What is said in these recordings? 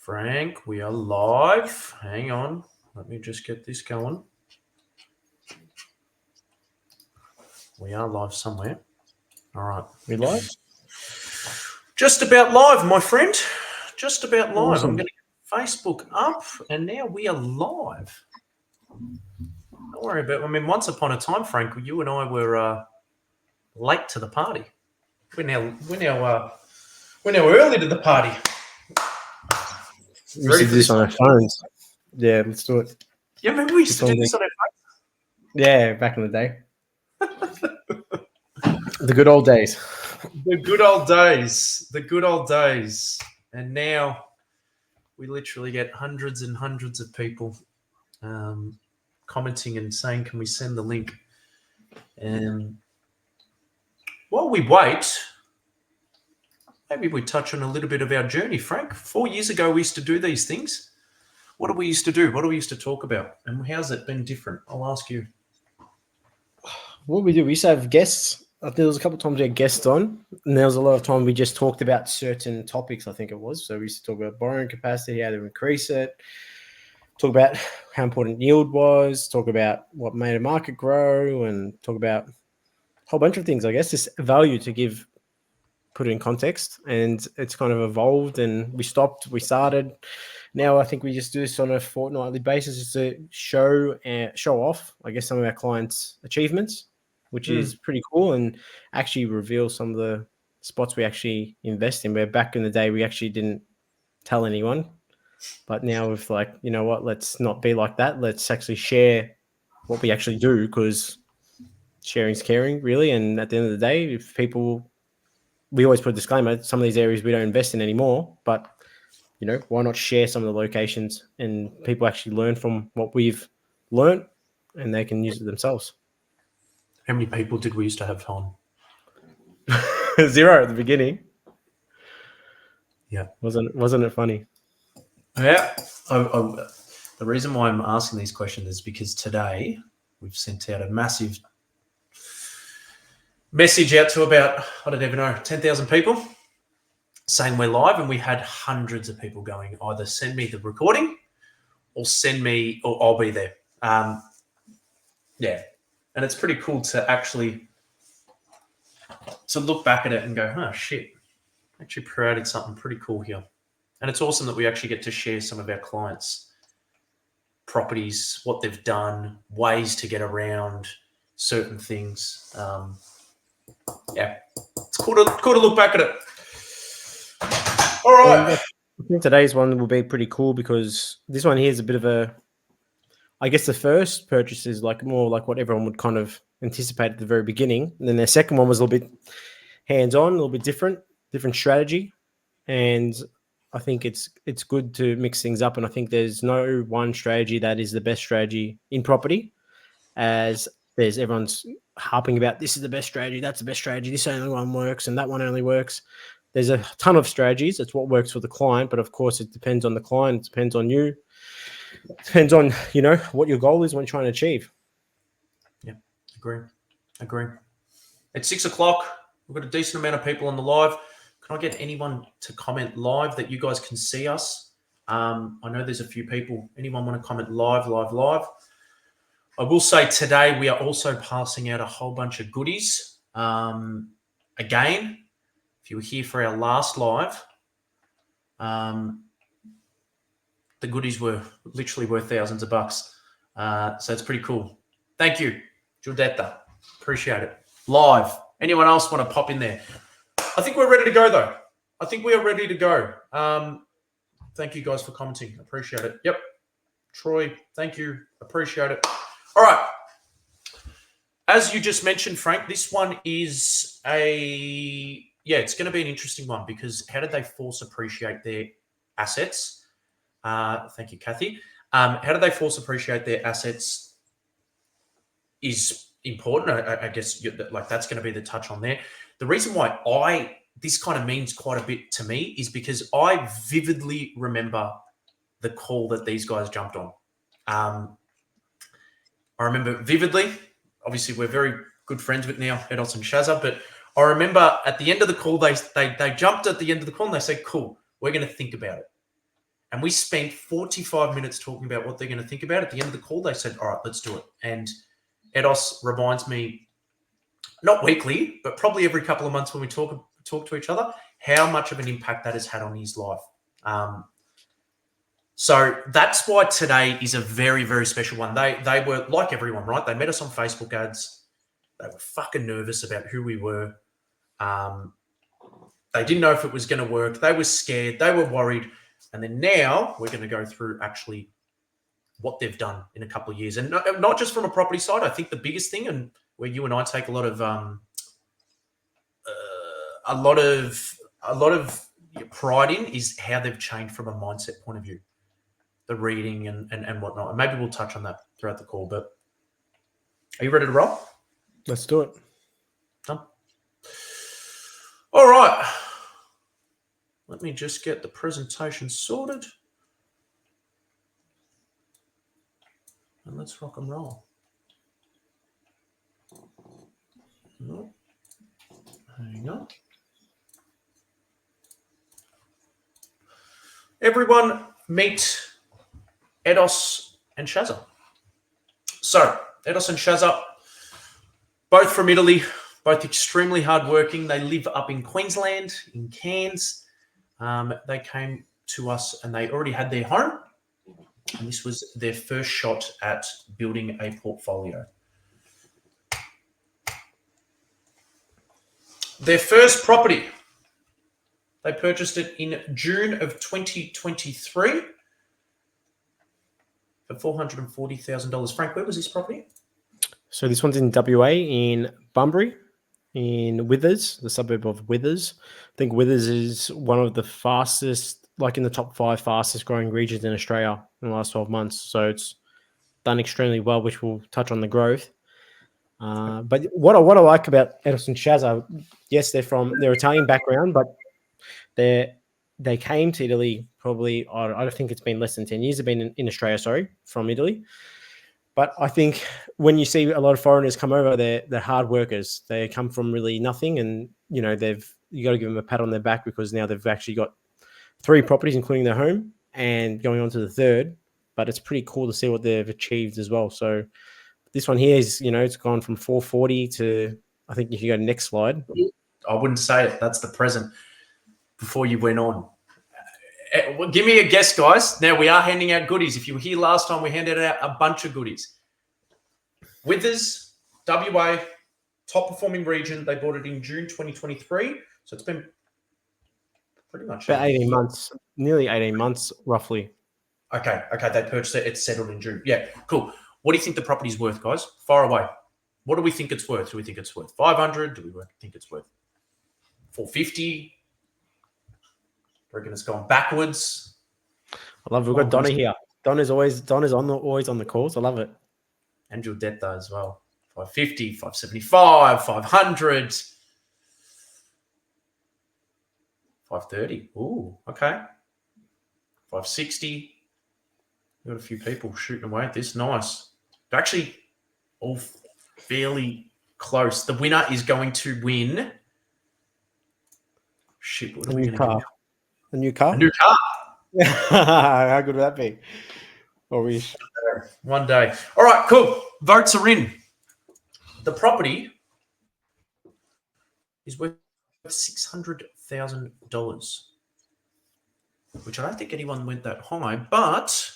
Frank, we are live. Hang on. Let me just get this going. We are live somewhere. All right. We live? Just about live, my friend. Just about live. Awesome. I'm going to get Facebook up, and now we are live. Don't worry about it. I mean, once upon a time, Frank, you and I were late to the party. We're now early to the party. We used to do this on our phones. Yeah, let's do it. Yeah, remember we used to do this on our phones? Yeah, back in the day. The good old days. The good old days. The good old days. And now we literally get hundreds and hundreds of people commenting and saying, can we send the link? And while we wait, maybe we touch on a little bit of our journey. Frank, 4 years ago, we used to do these things. What do we used to do? What do we used to talk about? And how's it been different? I'll ask you. What we do, we used to have guests. I think there was a couple of times we had guests on, and there was a lot of time we just talked about certain topics, I think it was. So we used to talk about borrowing capacity, how to increase it, talk about how important yield was, talk about what made a market grow, and talk about a whole bunch of things, I guess, just value to put it in context. And it's kind of evolved, and we started. Now I think we just do this on a fortnightly basis just to show off, I guess, some of our clients' achievements, which is pretty cool, and actually reveal some of the spots we actually invest in. Where back in the day, we actually didn't tell anyone. But now we've like, you know what, let's not be like that. Let's actually share what we actually do, because sharing's caring, really. And at the end of the day, if people, we always put a disclaimer, some of these areas we don't invest in anymore, but you know, why not share some of the locations and people actually learn from what we've learned and they can use it themselves. How many people did we used to have on? 0 at the beginning. Yeah. Wasn't it funny? Yeah. The reason why I'm asking these questions is because today we've sent out a massive message out to about, I don't even know, 10,000 people saying we're live, and we had hundreds of people going, either send me the recording or I'll be there. Yeah. And it's pretty cool to actually look back at it and go, oh, shit, actually created something pretty cool here. And it's awesome that we actually get to share some of our clients' properties, what they've done, ways to get around certain things. Yeah, it's cool to look back at it. All right. I think today's one will be pretty cool, because this one here is a bit of I guess the first purchase is like more like what everyone would kind of anticipate at the very beginning. And then the second one was a little bit hands-on, a little bit different strategy. And I think it's good to mix things up. And I think there's no one strategy that is the best strategy in property, as everyone's harping about this is the best strategy, that's the best strategy, this only one works and that one only works. There's a ton of strategies. It's what works for the client, but of course it depends on the client. It depends on you. It depends on, you know, what your goal is, what you're trying to achieve. Yeah, agree. It's 6 o'clock. We've got a decent amount of people on the live. Can I get anyone to comment live that you guys can see us? I know there's a few people. Anyone want to comment live? I will say today we are also passing out a whole bunch of goodies. Again, if you were here for our last live, the goodies were literally worth thousands of bucks. So it's pretty cool. Thank you, Giudetta. Appreciate it. Live. Anyone else want to pop in there? I think we're ready to go, though. I think we are ready to go. Thank you guys for commenting. Appreciate it. Yep. Troy, thank you. Appreciate it. All right. As you just mentioned, Frank, this one is it's going to be an interesting one, because how did they force appreciate their assets? Thank you, Kathy. How do they force appreciate their assets is important. I guess that's going to be the touch on there. The reason why this kind of means quite a bit to me is because I vividly remember the call that these guys jumped on. I remember vividly. Obviously, we're very good friends with now Edos and Shazza, but I remember at the end of the call, they jumped at the end of the call and they said, cool, we're going to think about it. And we spent 45 minutes talking about what they're going to think about. At the end of the call, they said, all right, let's do it. And Edos reminds me, not weekly, but probably every couple of months when we talk to each other, how much of an impact that has had on his life. So that's why today is a very, very special one. They were like everyone, right? They met us on Facebook ads. They were fucking nervous about who we were. They didn't know if it was going to work. They were scared. They were worried. And then now we're going to go through actually what they've done in a couple of years. And not just from a property side. I think the biggest thing, and where you and I take a lot of pride in, is how they've changed from a mindset point of view, the reading and whatnot. And maybe we'll touch on that throughout the call. But are you ready to roll? Let's do it. Done. All right. Let me just get the presentation sorted. And let's rock and roll. No. Hang on. Everyone meet Edos and Shazza. So, Edos and Shazza, both from Italy, both extremely hardworking. They live up in Queensland, in Cairns. They came to us and they already had their home. And this was their first shot at building a portfolio. Their first property, they purchased it in June of 2023 for $440,000. Frank, where was this property? So this one's in WA, in Bunbury, in Withers, the suburb of Withers. I think Withers is one of the fastest, like in the top 5 fastest growing regions in Australia in the last 12 months. So it's done extremely well, which we'll touch on the growth. But what I like about Edison Shazza, yes, they're Italian background, but they came to Italy probably, I don't think it's been less than 10 years. They've been in Australia, from Italy. But I think when you see a lot of foreigners come over, they're hard workers. They come from really nothing, and you got to give them a pat on their back because now they've actually got 3 properties, including their home, and going on to the 3rd. But it's pretty cool to see what they've achieved as well. So this one here is, it's gone from 440 to, I think if you go to next slide. I wouldn't say it. That's the present before you went on. Give me a guess, guys. Now, we are handing out goodies. If you were here last time, we handed out a bunch of goodies. Withers, WA, top performing region. They bought it in June 2023. So it's been pretty much about 18 months, nearly 18 months, roughly. Okay. They purchased it. It's settled in June. Yeah, cool. What do you think the property's worth, guys? Far away. What do we think it's worth? Do we think it's worth 500? Do we think it's worth 450? Reckon it's gone backwards. I love it. We've got Donna here. Donna's always on the calls. I love it. And Giulietta as well. 550, 575, 500, 530. Ooh, okay. 560. We've got a few people shooting away at this. Nice. They're actually all fairly close. The winner is going to win. Shit, what are we going to get? A new car? A new car. How good would that be? I wish. One day. All right, cool. Votes are in. The property is worth $600,000, which I don't think anyone went that high, but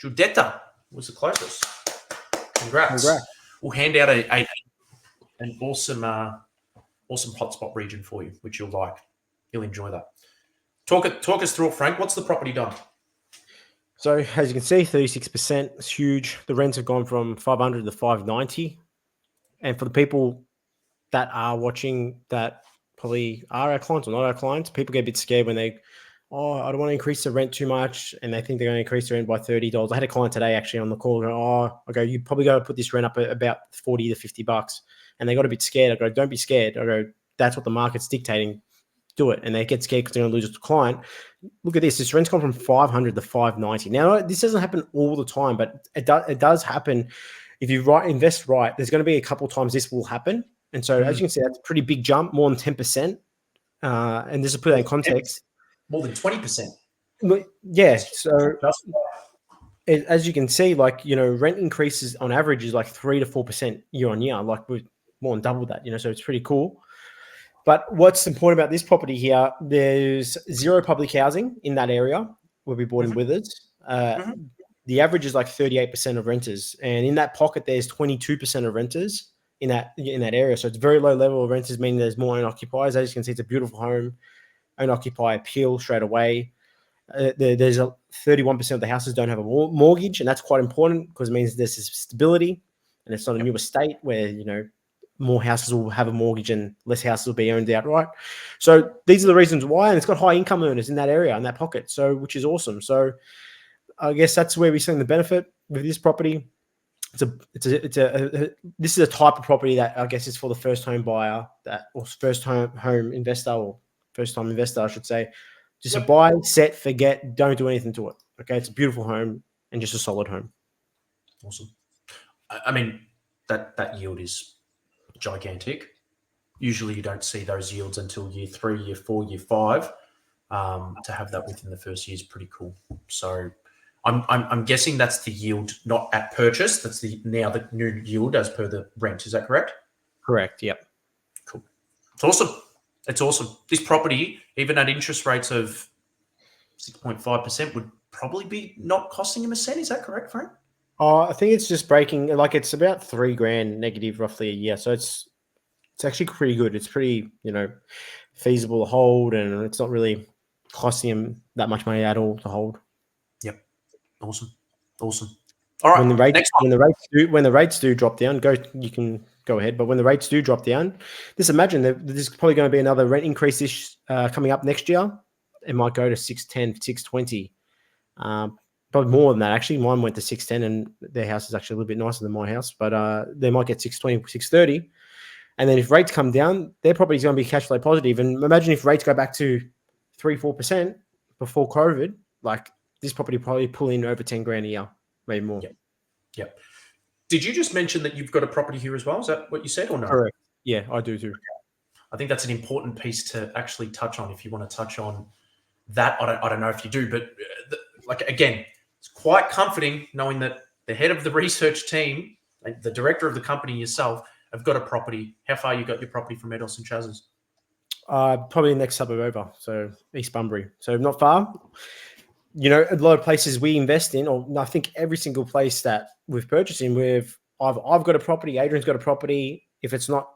Giulietta was the closest. Congrats. We'll hand out an awesome hotspot region for you, which you'll like. You'll enjoy that. Talk us through it, Frank. What's the property done? So as you can see, 36%. It's huge. The rents have gone from 500 to 590. And for the people that are watching that probably are our clients or not our clients, people get a bit scared when I don't want to increase the rent too much, and they think they're going to increase the rent by $30. I had a client today actually on the call going, you probably got to put this rent up at about $40 to $50. And they got a bit scared. I go, don't be scared. I go, that's what the market's dictating. Do it. And they get scared because they're going to lose a client. Look at this. This rent's gone from 500 to 590. Now, this doesn't happen all the time, but it does happen. If you invest right, there's going to be a couple of times this will happen. And so, as you can see, that's a pretty big jump, more than 10%. And just to put that in context. More than 20%. Yeah. So Just as you can see, like, rent increases on average is like 3 to 4% year on year. Like we're more than double that, so it's pretty cool. But what's important about this property here, there's zero public housing in that area where we bought in Mhm. Withers. Mhm. The average is like 38% of renters. And in that pocket, there's 22% of renters in that area. So it's very low level of renters, meaning there's more owner occupiers. As you can see, it's a beautiful home. Owner occupier appeal straight away. There's 31% of the houses don't have a mortgage, and that's quite important because it means there's stability, and it's not a new estate where more houses will have a mortgage and less houses will be owned outright. So these are the reasons why, and it's got high income earners in that area, in that pocket, so which is awesome. So I guess that's where we're seeing the benefit with this property. This is a type of property that I guess is for the first home buyer or first home investor, or first time investor, I should say. Just a buy, set, forget, don't do anything to it. Okay, it's a beautiful home and just a solid home. Awesome. I mean, that yield is gigantic. Usually, you don't see those yields until year 3, year 4, year 5. To have that within the first year is pretty cool. So, I'm guessing that's the yield not at purchase. That's the new yield as per the rent. Is that correct? Correct. Yep. Cool. It's awesome. It's awesome. This property, even at interest rates of 6.5%, would probably be not costing him a cent. Is that correct, Frank? I think it's just breaking. Like it's about $3,000 negative roughly a year. So it's actually pretty good. It's pretty feasible to hold, and it's not really costing him that much money at all to hold. Yep. Awesome. All right. When the rates next one. when the rates do drop down, you can go ahead. But when the rates do drop down, just imagine that there's probably going to be another rent increase coming up next year. It might go to 610, 620. Probably more than that. Actually, mine went to 610, and their house is actually a little bit nicer than my house. But they might get 620, 630. And then if rates come down, their property is going to be cash flow positive. And imagine if rates go back to 3-4% before COVID, like this property probably pull in over 10 grand a year, maybe more. Yep. Did you just mention that you've got a property here as well? Is that what you said or no? Correct. Yeah, I do too. I think that's an important piece to actually touch on. If you want to touch on that, I don't know if you do, but again, it's quite comforting knowing that the head of the research team, the director of the company yourself, have got a property. How far you got your property from Edos and Chaz's? Probably the next suburb over, so East Bunbury. So not far. A lot of places we invest in, or I think every single place that we've purchased in, I've got a property, Adrian's got a property. If it's not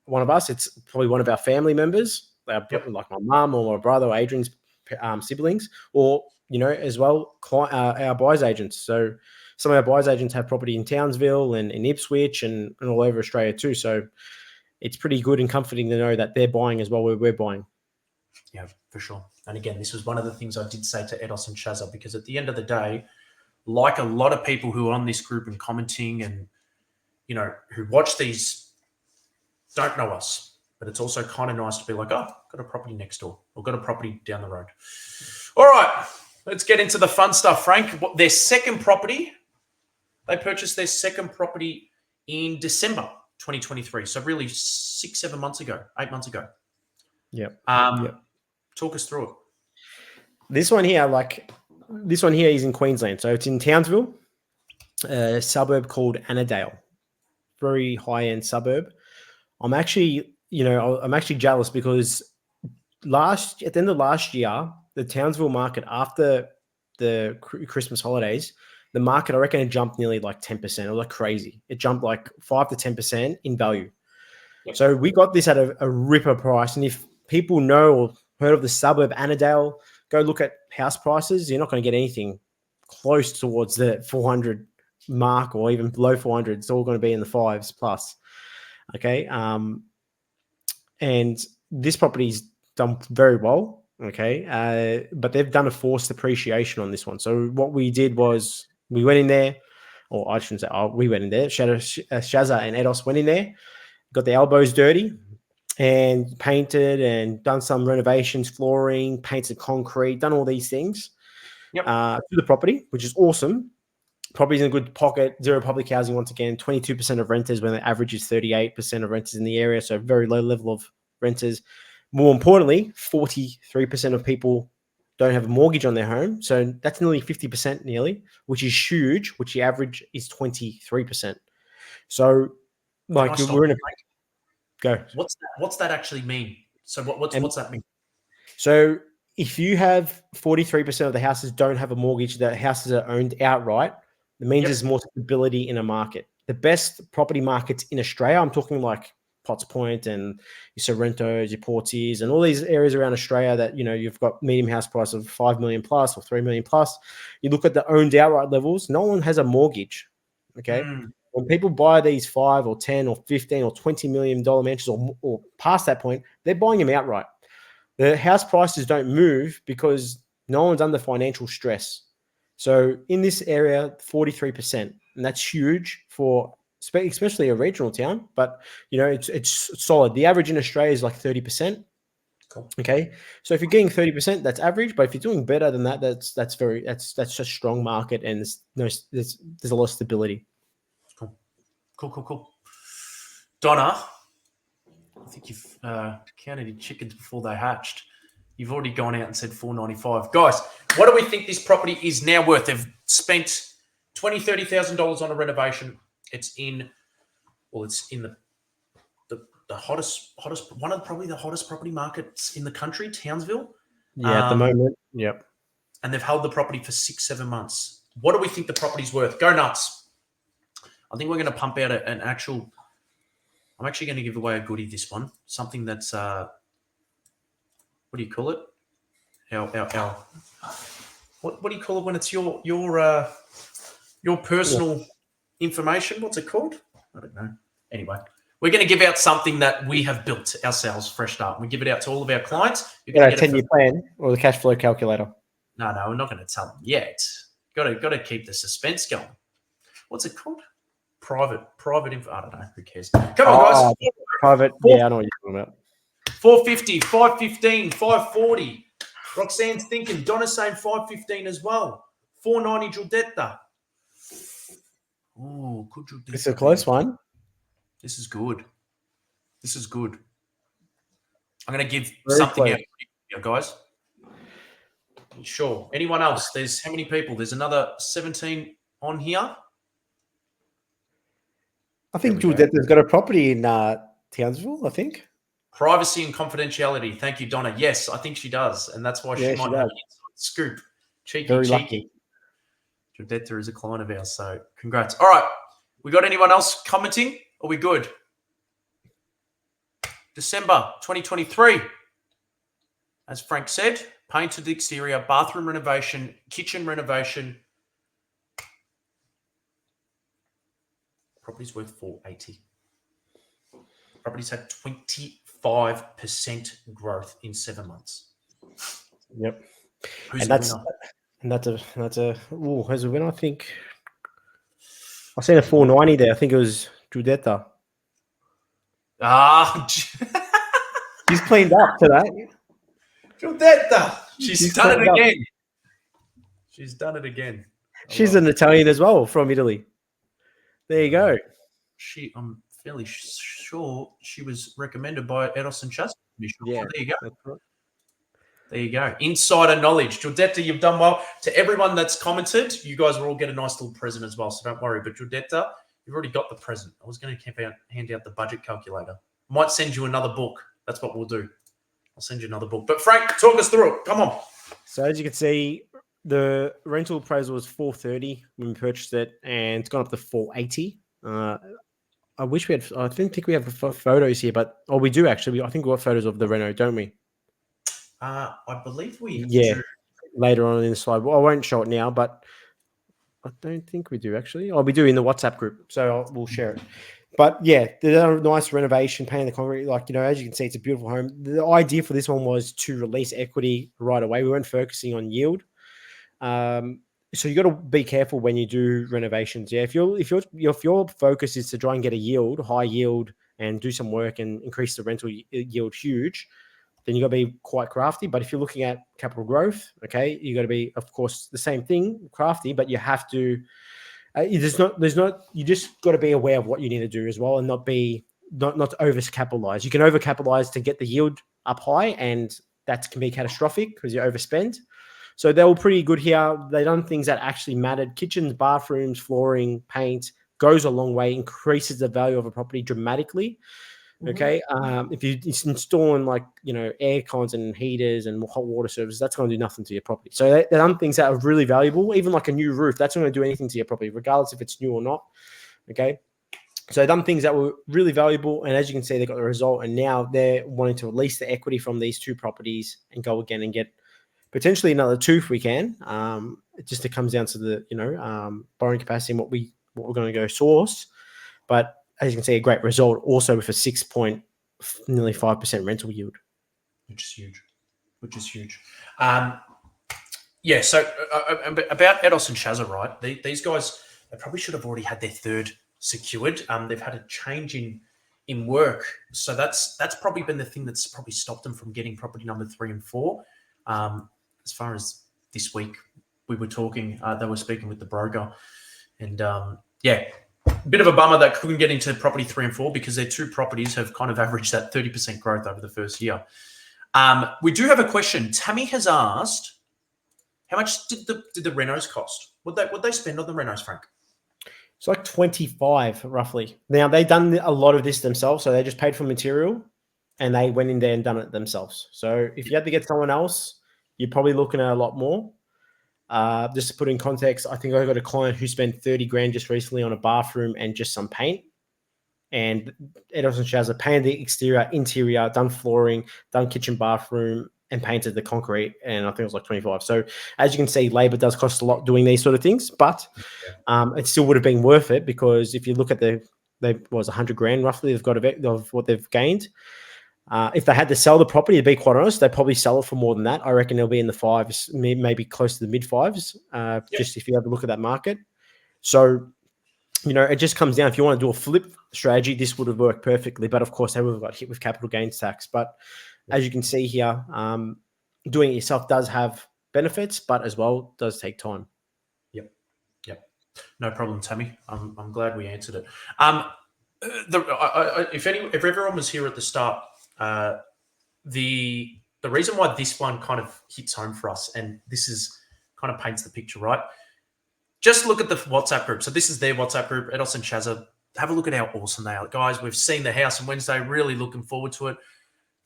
one of us, it's probably one of our family members, like my mum or my brother or Adrian's siblings, or as well, our buyers agents. So some of our buyers agents have property in Townsville and in Ipswich and all over Australia too. So it's pretty good and comforting to know that they're buying as well where we're buying. Yeah, for sure. And again, this was one of the things I did say to Edos and Chazza, because at the end of the day, like a lot of people who are on this group and commenting and, who watch these don't know us, but it's also kind of nice to be like, oh, got a property next door or got a property down the road. All right, let's get into the fun stuff, Frank. Their second property, they purchased their second property in December 2023. So really 8 months ago. Yep. Talk us through it. This one here is in Queensland. So it's in Townsville, a suburb called Annandale. Very high-end suburb. I'm actually jealous because at the end of last year, the Townsville market, after the Christmas holidays, the market, I reckon, it jumped nearly like 10%. It was like crazy. It jumped like 5 to 10% in value. Yep. So we got this at a ripper price. And if people know or heard of the suburb Annandale, go look at house prices. You're not going to get anything close towards the 400 mark or even below 400. It's all going to be in the 5s plus. Okay. And this property's done very well. Okay. But they've done a forced appreciation on this one. So what we did was we went in there, or I shouldn't say, we went in there. Shazza and Edos went in there, got the elbows dirty and painted and done some renovations, flooring, painted concrete, done all these things to the property, which is awesome. Property's in a good pocket, zero public housing once again, 22% of renters when the average is 38% of renters in the area, so very low level of renters. More importantly, 43% of people don't have a mortgage on their home. So that's nearly 50% nearly, which is huge, which the average is 23%. So Can I like stop we're in a you, Frank? go. What's that actually mean? So what's that mean? So if you have 43% of the houses don't have a mortgage, the houses are owned outright, it means Yep. there's more stability in a market. The best property markets in Australia, I'm talking like Potts Point and your Sorrentos, your Porties, and all these areas around Australia that, you've got medium house price of 5 million plus or 3 million plus. You look at the owned outright levels, no one has a mortgage. Okay. Mm, When people buy these 5 or 10 or 15 or $20 million mansions or past that point, they're buying them outright. The house prices don't move because no one's under financial stress. So in this area, 43%, and that's huge for especially a regional town. But it's solid. The average in Australia is like 30%. cool. Okay, so if you're getting 30%, that's average. But if you're doing better than that, that's a strong market, and there's a lot of stability. Cool. Donna, I think you've counted your chickens before they hatched. You've already gone out and said 495. Guys, what do we think this property is now worth? They've spent $20,000, $30,000 on a renovation. It's in the hottest, one of probably the hottest property markets in the country, Townsville. Yeah, at the moment, yep. And they've held the property for 6-7 months. What do we think the property's worth? Go nuts. I think we're going to pump out an actual. I'm actually going to give away a goodie this one. Something that's what do you call it? Our what do you call it when it's your personal information? What's it called? I don't know. Anyway, we're going to give out something that we have built ourselves, fresh start. We give it out to all of our clients. You got a 10-year plan or the cash flow calculator? No, we're not going to tell them yet. Got to keep the suspense going. What's it called? Private info. I don't know. Who cares? Come on, guys. Private. Yeah, I know what you're talking about. 450, 515, 540. Roxanne's thinking. Donna's saying 515 as well. 490 Giulietta. Oh, could you? It's a close one. This is good. I'm going to give Very something close. out here, guys. Sure. Anyone else? There's how many people? There's another 17 on here. I think Giulietta's got a property in Townsville, I think. Privacy and confidentiality. Thank you, Donna. Yes, I think she does. And that's why she might have an inside scoop. Cheeky. Lucky. Giulietta is a client of ours, so congrats. All right. We got anyone else commenting? Are we good? December 2023. As Frank said, painted exterior, bathroom renovation, kitchen renovation. Property's worth 480. Property's had 25% growth in 7 months. Yep. Who's that's a who's a winner? I think I seen a 490 there. I think it was Giulietta. She's cleaned up to that. Giulietta. She's done it again. She's done it again. She's an Italian as well, from Italy. There you go. I'm fairly sure she was recommended by Eros and Chas. Yeah, there you go. That's right. There you go. Insider knowledge. Giulietta, you've done well. To everyone that's commented, you guys will all get a nice little present as well, so don't worry. But Giulietta, you've already got the present. I was going to hand out the budget calculator. Might send you another book. That's what we'll do. I'll send you another book. But Frank, talk us through it. Come on. So as you can see, the rental appraisal was 430 when we purchased it, and it's gone up to 480. I wish we had. I didn't think we have photos here, but we do actually. I think we got photos of the reno, don't we? I believe we. do. Later on in the slide. Well, I won't show it now, but I don't think we do actually. We do in the WhatsApp group, so we'll share it. But yeah, there's a nice renovation, painting the concrete. As you can see, it's a beautiful home. The idea for this one was to release equity right away. We weren't focusing on yield. So you got to be careful when you do renovations. Yeah, if your focus is to try and get a high yield, and do some work and increase the rental yield huge, then you got to be quite crafty. But if you're looking at capital growth, okay, you got to be, of course, the same thing, crafty. But you have to. You just got to be aware of what you need to do as well, and not to overcapitalize. You can overcapitalize to get the yield up high, and that can be catastrophic because you overspend. So they were pretty good here. They done things that actually mattered. Kitchens, bathrooms, flooring, paint goes a long way, increases the value of a property dramatically. Okay. If you're installing like, air cons and heaters and hot water services, that's going to do nothing to your property. So they're done things that are really valuable. Even like a new roof, that's not going to do anything to your property, regardless if it's new or not. Okay. So they've done things that were really valuable. And as you can see, they got the result. And now they're wanting to release the equity from these 2 properties and go again and get potentially another 2 if we can. It comes down to the, borrowing capacity and what we're going to go source. But as you can see, a great result also with a nearly 5% rental yield. Which is huge. So about Edos and Shazza, right? These guys, they probably should have already had their 3rd secured. They've had a change in work, so that's probably been the thing that's probably stopped them from getting property number 3 and 4. As far as this week, we were talking. They were speaking with the broker, and a bit of a bummer that couldn't get into property 3 and 4 because their 2 properties have kind of averaged that 30% growth over the first year. We do have a question. Tammy has asked, how much did the renos cost? Would they spend on the renos, Frank? It's like 25 roughly. Now they've done a lot of this themselves, so they just paid for material and they went in there and done it themselves. So if you had to get someone else, you're probably looking at a lot more. Just to put in context, I think I got a client who spent 30 grand just recently on a bathroom and just some paint. And Edos and Shazza painted the exterior, interior, done flooring, done kitchen, bathroom, and painted the concrete. And I think it was like 25. So as you can see, labor does cost a lot doing these sort of things, but it still would have been worth it because if you look at they was 100 grand roughly they've got of what they've gained. If they had to sell the property, to be quite honest, they'd probably sell it for more than that. I reckon they'll be in the 5s, maybe close to the mid 5s, just if you have a look at that market. So, it just comes down. If you want to do a flip strategy, this would have worked perfectly. But of course, they would have got hit with capital gains tax. But as you can see here, doing it yourself does have benefits, but as well does take time. Yep. No problem, Tammy. I'm glad we answered it. If everyone was here at the start, the reason why this one kind of hits home for us, and this is kind of paints the picture, right? Just look at the WhatsApp group. So this is their WhatsApp group, Edos and Shazza. Have a look at how awesome they are. Guys, we've seen the house on Wednesday, really looking forward to it.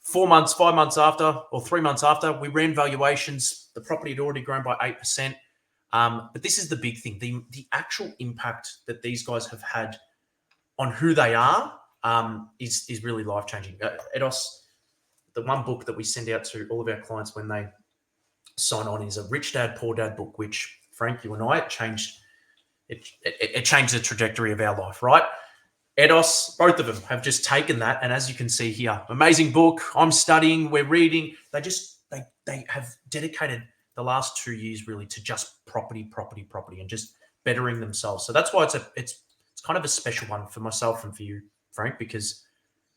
4 months, 5 months after, or 3 months after, we ran valuations. The property had already grown by 8%. But this is the big thing. The actual impact that these guys have had on who they are is really life-changing. Edos, the one book that we send out to all of our clients when they sign on is a Rich Dad, Poor Dad book, which, Frank, you and I, it changed the trajectory of our life, right? Edos, both of them have just taken that, and as you can see here, amazing book. I'm studying, we're reading. They have dedicated the last 2 years really to just property, and just bettering themselves. So that's why it's kind of a special one for myself and for you, Frank, because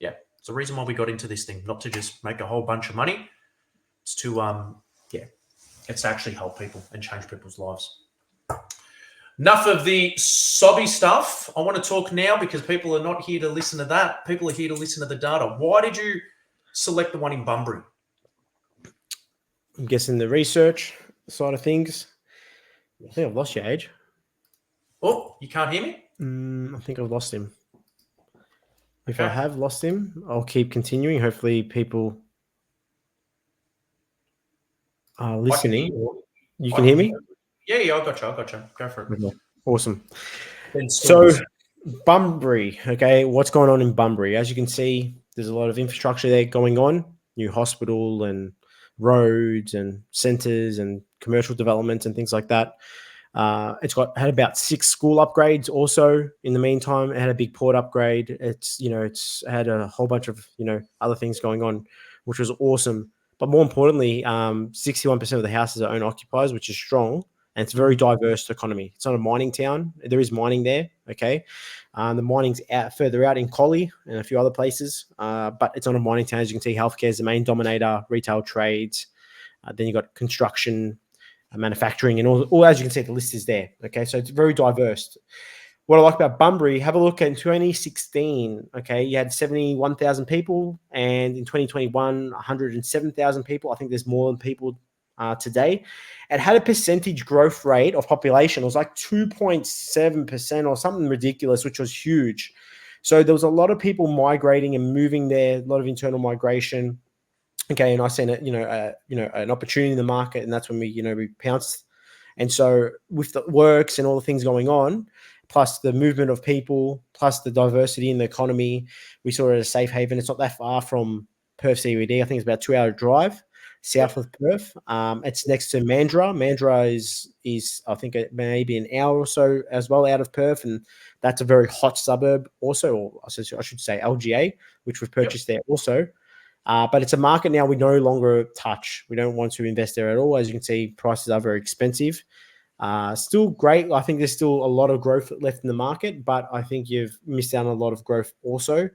it's the reason why we got into this thing, not to just make a whole bunch of money. It's to it's to actually help people and change people's lives. Enough of the sobby stuff. I want to talk now because people are not here to listen to that. People are here to listen to the data. Why did you select the one in Bunbury? I'm guessing the research side of things. I think I've lost you, Age. Oh, you can't hear me? I think I've lost him. If I have lost him, I'll keep continuing. Hopefully people are listening. You can hear me? Yeah, I got you. Go for it. Okay. Awesome. So Bunbury, okay, what's going on in Bunbury? As you can see, there's a lot of infrastructure there going on, new hospital and roads and centres and commercial developments and things like that. It's had about 6 school upgrades also in the meantime. It had a big port upgrade. It's had a whole bunch of, other things going on, which was awesome. But more importantly, 61% of the houses are owner occupiers, which is strong. And it's a very diverse economy. It's not a mining town. There is mining there, okay? The mining's further out in Collie and a few other places, but it's not a mining town. As you can see, healthcare is the main dominator, retail trades. Then you've got construction, manufacturing, and all. As you can see, the list is there, okay? So it's very diverse. What I like about Bunbury, have a look at 2016, okay? You had 71,000 people, and in 2021, 107,000 people. I think there's more than people today. It had a percentage growth rate of population. It was like 2.7% or something ridiculous, which was huge. So there was a lot of people migrating and moving there, a lot of internal migration. Okay, and I seen it, an opportunity in the market, and that's when we pounced. And so with the works and all the things going on, plus the movement of people, plus the diversity in the economy, we saw it as a safe haven. It's not that far from Perth CBD. I think it's about a 2-hour drive south of Perth. It's next to Mandurah. Mandurah is I think maybe an hour or so as well out of Perth, and that's a very hot suburb also, or I should say LGA, which we've purchased there also. But it's a market now we no longer touch. We don't want to invest there at all. As you can see, prices are very expensive. Still great. I think there's still a lot of growth left in the market, but I think you've missed out on a lot of growth also.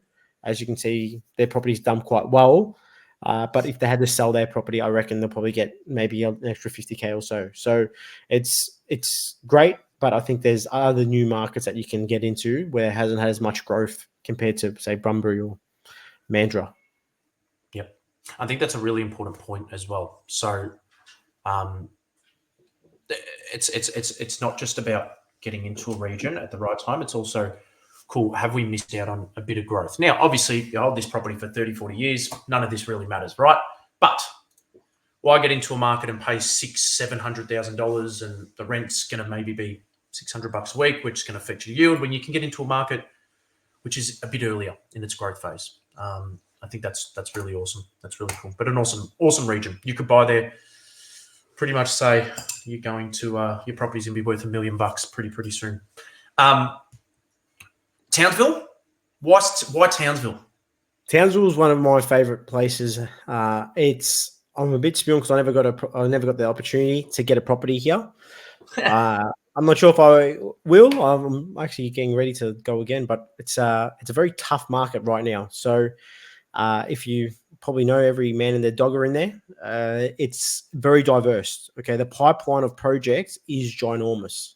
As you can see, their property's done quite well. But if they had to sell their property, I reckon they'll probably get maybe an extra 50K or so. So it's great, but I think there's other new markets that you can get into where it hasn't had as much growth compared to, say, Bunbury or Mandurah. Yep. I think that's a really important point as well. So it's not just about getting into a region at the right time. It's also, cool, have we missed out on a bit of growth? Now, obviously, you hold this property for 30, 40 years, none of this really matters, right? But why get into a market and pay $600,000-$700,000 and the rent's going to maybe be $600 a week, which is going to affect your yield, when you can get into a market which is a bit earlier in its growth phase? I think that's really awesome. That's really cool. But an awesome region. You could buy there, pretty much say you're going to your property's going to be worth $1 million pretty soon. Townsville? Why Townsville? Townsville is one of my favorite places. I'm a bit spewing because I never got the opportunity to get a property here. I'm not sure if I will. I'm actually getting ready to go again, but it's a very tough market right now. So if you probably know, every man and their dog are in there. It's very diverse. Okay, the pipeline of projects is ginormous.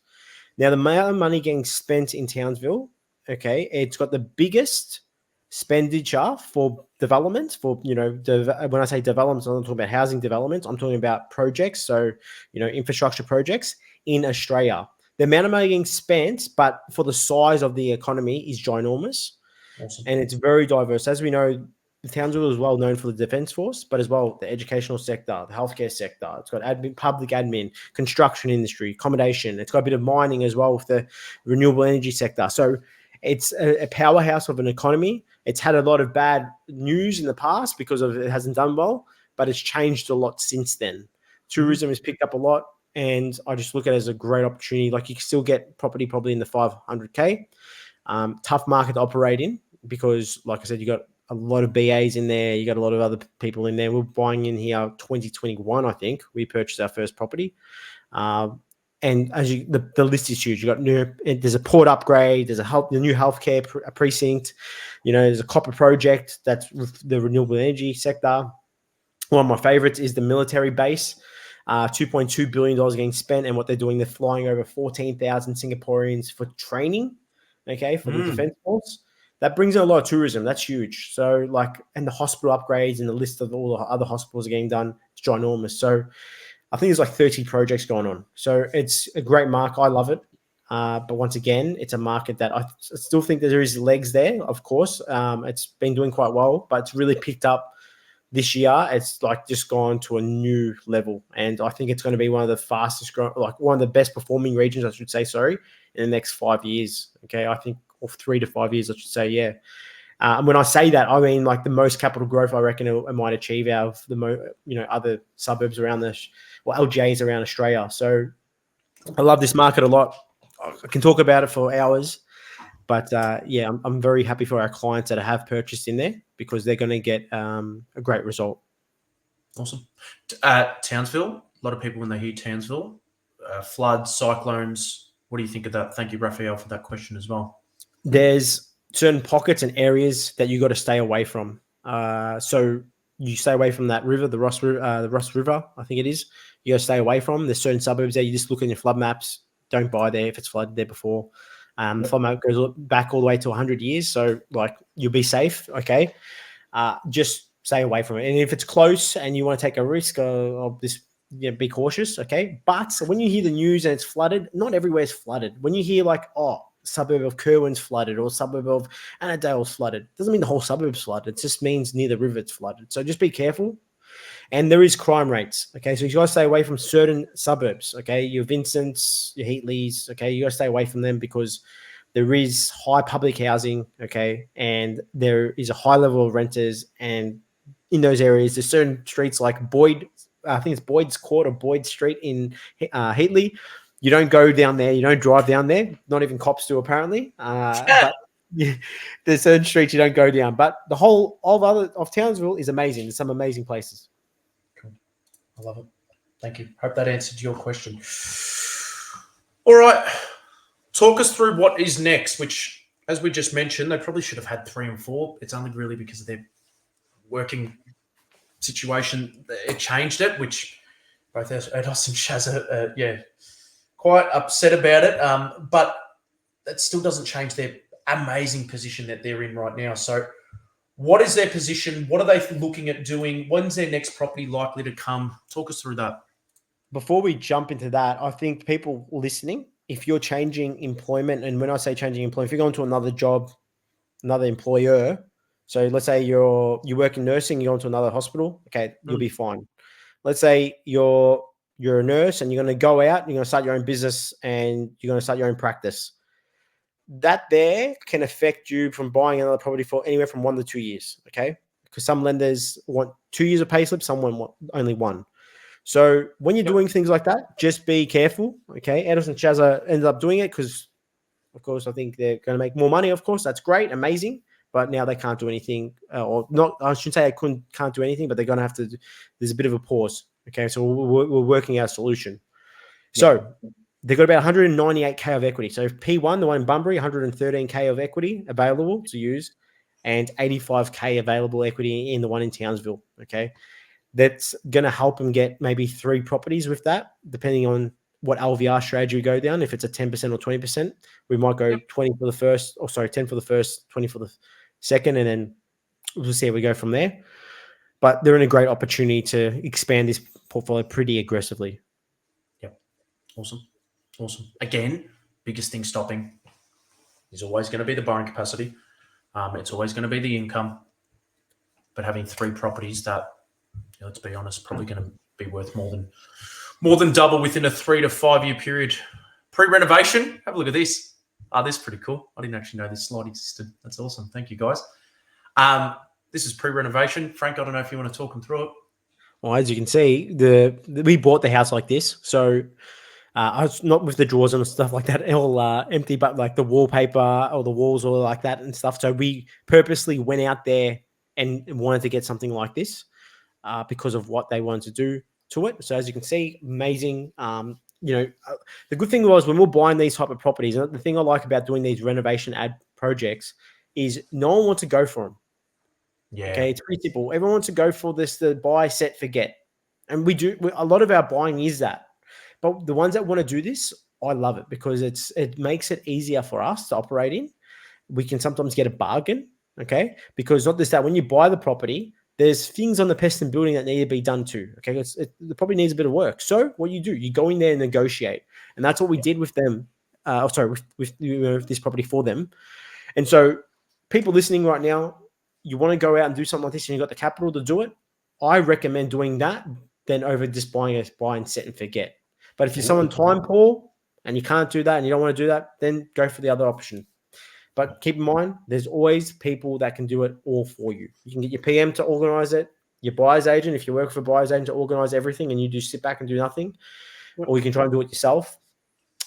Now, the amount of money getting spent in Townsville, okay, it's got the biggest expenditure for development. For when I say development, I'm not talking about housing development. I'm talking about projects. So infrastructure projects in Australia. The amount of money getting spent, but for the size of the economy, is ginormous. Awesome. And it's very diverse. As we know, Townsville is well known for the Defence Force, but as well the educational sector, the healthcare sector. It's got public admin, construction industry, accommodation. It's got a bit of mining as well with the renewable energy sector. So it's a powerhouse of an economy. It's had a lot of bad news in the past because it hasn't done well, but it's changed a lot since then. Tourism has picked up a lot, and I just look at it as a great opportunity. Like, you can still get property probably in the 500K. Tough market to operate in because, like I said, you got a lot of BAs in there. You got a lot of other people in there. We're buying in here 2021, I think. We purchased our first property. And as the list is huge. You got there's a port upgrade. There's the new healthcare precinct. There's a copper project. That's the renewable energy sector. One of my favorites is the military base. $2.2 billion getting spent, and what they're doing, they're flying over 14,000 Singaporeans for training. Okay, for the Defence Force. That brings in a lot of tourism. That's huge. So, and the hospital upgrades and the list of all the other hospitals are getting done. It's ginormous. So, I think there's like 30 projects going on. So, it's a great market. I love it. But once again, it's a market that I still think that there is legs there, of course. It's been doing quite well, but it's really picked up this year. It's just gone to a new level. And I think it's going to be one of the fastest growing, one of the best performing regions, I should say, in the next 5 years. Okay. I think, or 3 to 5 years, I should say. Yeah. And when I say that, I mean the most capital growth I reckon it might achieve out of the other suburbs around LGAs around Australia. So I love this market a lot. I can talk about it for hours, but I'm very happy for our clients that have purchased in there because they're going to get a great result. Awesome. Townsville, a lot of people when they hear Townsville, floods, cyclones. What do you think of that? Thank you, Raphael, for that question as well. There's certain pockets and areas that you got to stay away from. So you stay away from that river, the Ross River, I think it is. You got to stay away from. There's certain suburbs there. You just look in your flood maps. Don't buy there if it's flooded there before. The flood map goes back all the way to 100 years. So you'll be safe. Okay. Just stay away from it. And if it's close and you want to take a risk of this be cautious, okay? But when you hear the news and it's flooded, not everywhere's flooded. When you hear like, oh, suburb of Kerwin's flooded or suburb of Annandale's flooded, doesn't mean the whole suburb's flooded. It just means near the river it's flooded. So just be careful. And there is crime rates, okay? So you got to stay away from certain suburbs, okay? Your Vincents, your Heatleys, okay? You got to stay away from them because there is high public housing, okay? And there is a high level of renters. And in those areas, there's certain streets like Boyd, I think it's Boyd's Court or Boyd Street in Heatley. You don't go down there. You don't drive down there. Not even cops do, apparently. But there's certain streets you don't go down. But the whole of Townsville is amazing. There's some amazing places. Cool. I love it. Thank you. Hope that answered your question. All right. Talk us through what is next, which, as we just mentioned, they probably should have had 3 and 4. It's only really because of their working situation it changed it, which both Edos and Shaz are quite upset about it. But that still doesn't change their amazing position that they're in right now. So what is their position? What are they looking at doing? When's their next property likely to come? Talk us through that. Before we jump into that, I think people listening, if you're changing employment, and when I say changing employment, if you're going to another job, another employer, so let's say you work in nursing, you go into another hospital, okay, you'll be fine. Let's say you're a nurse and you're going to go out, you're going to start your own business and you're going to start your own practice. That there can affect you from buying another property for anywhere from 1 to 2 years, okay? Because some lenders want 2 years of payslip, some want only 1. So when you're doing things like that, just be careful, okay? Edos and Shazza ended up doing it because, of course, I think they're going to make more money, of course. That's great, amazing. But now they can't do anything, or not. I shouldn't say they can't do anything, but they're going to have to. There's a bit of a pause. Okay, so we're working out a solution. So they've got about 198k of equity. So P1, the one in Bunbury, 113k of equity available to use, and 85k available equity in the one in Townsville. Okay, that's going to help them get maybe 3 properties with that, depending on what LVR strategy we go down. If it's a 10% or 20%, we might go 20 for the first, 10 for the first, 20 for the second, and then we'll see how we go from there. But they're in a great opportunity to expand this portfolio pretty aggressively. Yep. Awesome. Again, biggest thing stopping is always going to be the borrowing capacity. It's always going to be the income. But having 3 properties that, let's be honest, probably going to be worth more than double within a 3 to 5 year period. Pre-renovation, have a look at this. This is pretty cool. I didn't actually know this slide existed. That's awesome. Thank you, guys. This is pre-renovation. Frank, I don't know if you want to talk them through it. Well, as you can see, we bought the house like this. So I was not with the drawers and stuff like that, all empty, but like the wallpaper or the walls or like that and stuff. So we purposely went out there and wanted to get something like this because of what they wanted to do to it. So as you can see, amazing. The good thing was when we're buying these type of properties, and the thing I like about doing these renovation ad projects is no one wants to go for them. Yeah. Okay, it's pretty simple. Everyone wants to go for this, the buy, set, forget. And a lot of our buying is that. But the ones that want to do this, I love it because it makes it easier for us to operate in. We can sometimes get a bargain, okay? Because not just that, when you buy the property, there's things on the Peston building that need to be done too. Okay, the property needs a bit of work. So what you do, you go in there and negotiate, and that's what we did with them. With this property for them. And so, people listening right now, you want to go out and do something like this, and you got the capital to do it. I recommend doing that than over just buy and set and forget. But if you're someone time poor and you can't do that and you don't want to do that, then go for the other option. But keep in mind, there's always people that can do it all for you. You can get your PM to organize it, your buyer's agent, if you work for a buyer's agent, to organize everything and you just sit back and do nothing. Or you can try and do it yourself.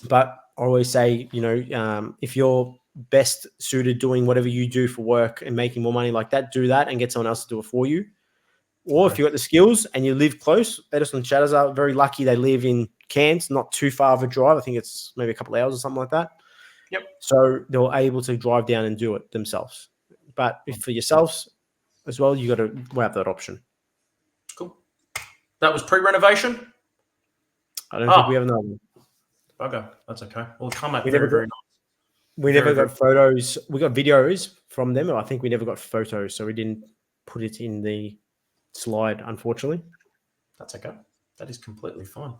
But I always say, if you're best suited doing whatever you do for work and making more money like that, do that and get someone else to do it for you. Or if you've got the skills and you live close, Edison Shadows are very lucky. They live in Cairns, not too far of a drive. I think it's maybe a couple of hours or something like that. Yep. So they're able to drive down and do it themselves. But if for yourselves as well, you got to have that option. Cool. That was pre-renovation? I don't think we have another one. Okay, that's okay. Well, come up We very, never very got- nice. We never got photos. We got videos from them. I think we never got photos, so we didn't put it in the slide, unfortunately. That's okay. That is completely fine.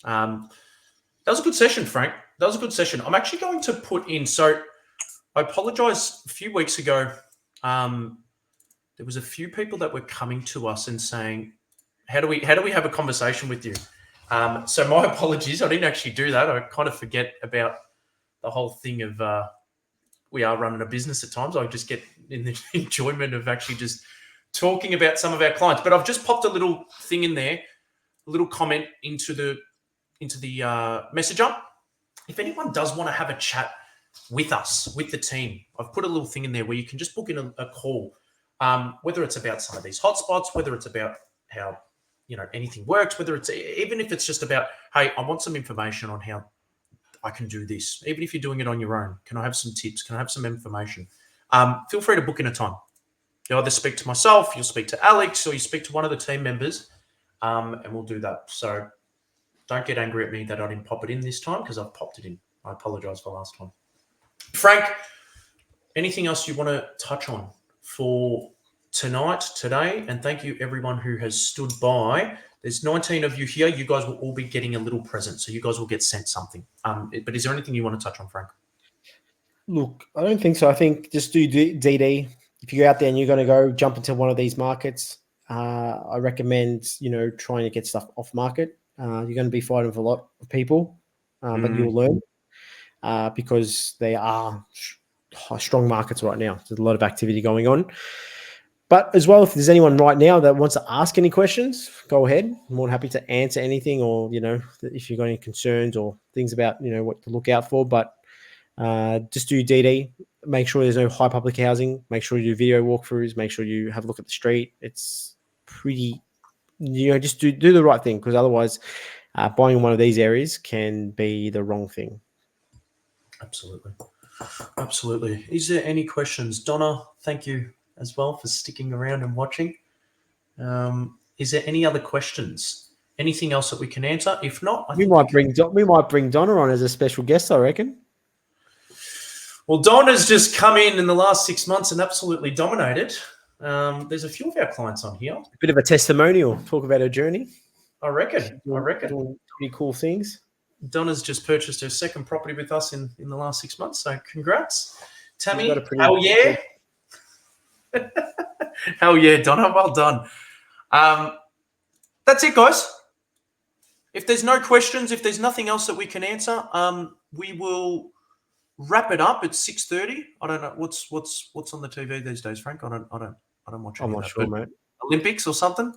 That was a good session, Frank. That was a good session. I'm actually going to put in. So I apologize. A few weeks ago, there was a few people that were coming to us and saying, "How do we have a conversation with you?" So my apologies. I didn't actually do that. I kind of forget about the whole thing of we are running a business at times. I just get in the enjoyment of actually just talking about some of our clients. But I've just popped a little thing in there, a little comment into the messenger. If anyone does want to have a chat with us, with the team, I've put a little thing in there where you can just book in a call, whether it's about some of these hotspots, whether it's about how anything works, whether it's even if it's just about, hey, I want some information on how I can do this. Even if you're doing it on your own, can I have some tips? Can I have some information? Feel free to book in a time. You either speak to myself, you'll speak to Alex, or you speak to one of the team members, and we'll do that. So don't get angry at me that I didn't pop it in this time because I've popped it in. I apologize for last time. Frank, anything else you want to touch on for today? And thank you everyone who has stood by. There's 19 of you here. You guys will all be getting a little present, so you guys will get sent something. But is there anything you want to touch on, Frank? Look, I don't think so. I think just do DD. If you're out there and you're going to go jump into one of these markets, I recommend trying to get stuff off market. You're going to be fighting with a lot of people, but you'll learn because they are strong markets right now. There's a lot of activity going on. But as well, if there's anyone right now that wants to ask any questions, go ahead. I'm more than happy to answer anything, or if you've got any concerns or things about what to look out for. But just do DD. Make sure there's no high public housing. Make sure you do video walkthroughs. Make sure you have a look at the street. It's pretty, just do the right thing, because otherwise buying one of these areas can be the wrong thing. Absolutely. Is there any questions? Donna, thank you as well for sticking around and watching. Is there any other questions? Anything else that we can answer? If not, we might bring Donna on as a special guest, I reckon. Well, Donna's just come in the last 6 months and absolutely dominated. There's a few of our clients on here. A bit of a testimonial. Talk about her journey. I reckon. Doing pretty cool things. Donna's just purchased her second property with us in the last 6 months. So congrats. Tammy, hell yeah. Hell yeah, Donna. Well done. That's it, guys. If there's no questions, if there's nothing else that we can answer, we will wrap it up at 6:30. I don't know what's on the TV these days, Frank. I don't watch. I'm not sure, mate. Olympics or something.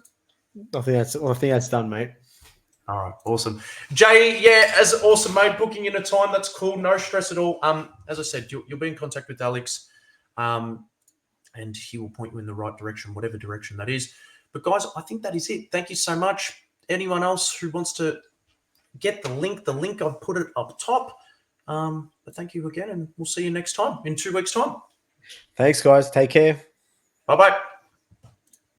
I think that's done, mate. All right, awesome. Jay, as awesome, mate. Booking in a time, that's cool. No stress at all. As I said, you'll be in contact with Alex, and he will point you in the right direction, whatever direction that is. But guys, I think that is it. Thank you so much. Anyone else who wants to get the link I've put it up top. But thank you again, and we'll see you next time in 2 weeks' time. Thanks, guys. Take care. Bye-bye.